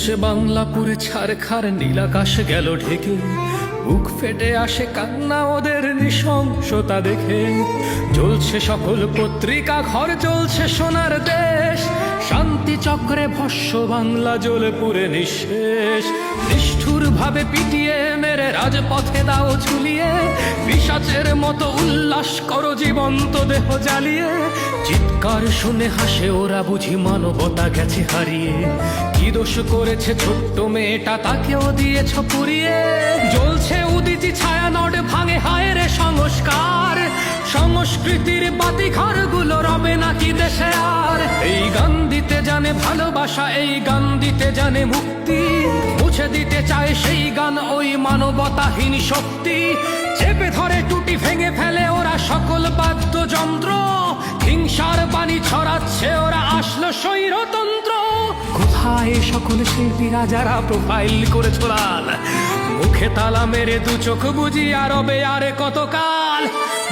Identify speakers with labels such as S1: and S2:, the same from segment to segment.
S1: চলছে বাংলাপুরে ছারখার, নীলাকাশ গেল ঢেকে, বুক ফেটে আসে কান্না ওদের নৃশংসতা দেখে। জ্বলছে সকল পত্রিকা ঘর, চলছে সোনার দেশ, শান্তি চক্রে ভস্য বাংলা জ্বলে পুরে নিঃশেষ। নিষ্ঠুর ভাবে পিটিয়ে মেরে রাজপথে দাও ঝুলিয়ে, পিশাচের মতো উল্লাস করো জীবন্ত দেহ জ্বালিয়ে। চিৎকার শুনে হাসে ওরা, বুঝি মানবতা গেছে হারিয়ে। কি দোষ করেছে ছোট্ট মেয়েটা, তাকেও দিয়েছ পুড়িয়ে। জ্বলছে উদিতি ছায়া, নড ভাঙে হায় রে সংস্কার। সংস্কৃতির বাতি ঘরগুলো রবে নাকি দেশে আর? এই গান দিতে জানে ভালোবাসা, এই গান দিতে জানে মুক্তি। মুছে দিতে চায় সেই গান ওই মানবতাহীন শক্তি। চেপে ধরে টুটি ভেঙে ফেলে ওরা সকল বাদ্যযন্ত্র। হিংসার বাণী ছড়াচ্ছে ওরা, আসলো স্বৈরতন্ত্র। কোথায় সকল শিল্পীরা যারা প্রোফাইল করে ছোড়াল? মুখে তালা মেরে দু চোখ বুঝি আরবে আরে কতকাল।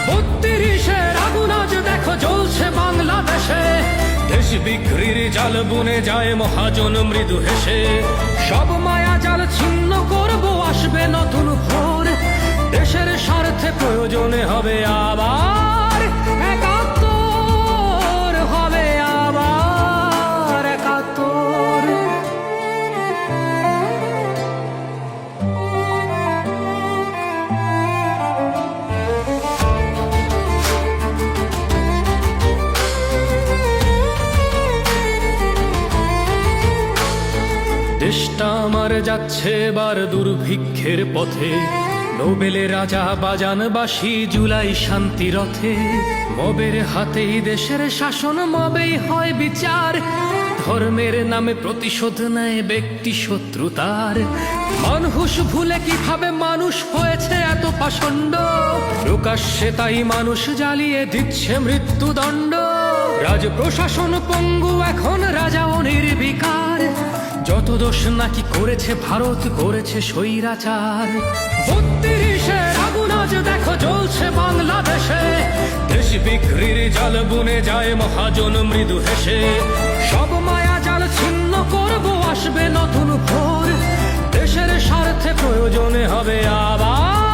S1: ৩২-এর আগুন আজ দেখো জ্বলছে বাংলাদেশে। দেশ বিক্রির জাল বুনে যায় মহাজন মৃদু হেসে। সব মায়া জাল ছিন্ন করব, আসবে নতুন ভোর। দেশের স্বার্থে প্রয়োজনে হবে আবার একাত্তর, হবে আবার একাত্তর। দেশটা আমার যাচ্ছে এবার দুর্ভিক্ষের পথে। নোবেলে রাজা বাজান বাঁশি, জুলাই শান্তি রথে। মবের হাতেই দেশের শাসন, মবেই হয় বিচার। ধর্মের নামে প্রতিশোধ নেয় ব্যক্তি শত্রুতার। মানুষ ভুলে কিভাবে মানুষ হয়েছে এত পাষণ্ড। প্রকাশ্যে তাই মানুষ জ্বালিয়ে দিচ্ছে মৃত্যুদণ্ড। রাজ প্রশাসন পঙ্গু এখন, রাজাও নির্বিকার। যত দোষ নাকি করেছে ভারত, করেছে স্বৈরাচার। ৩২-এর আগুন আজ দেখো জ্বলছে বাংলাদেশে। দেশ বিক্রির জাল বুনে যায় মহাজন মৃদু হেসে। সব মায়া জাল ছিন্ন করব, আসবে নতুন ভোর। দেশের স্বার্থে প্রয়োজনে হবে আবার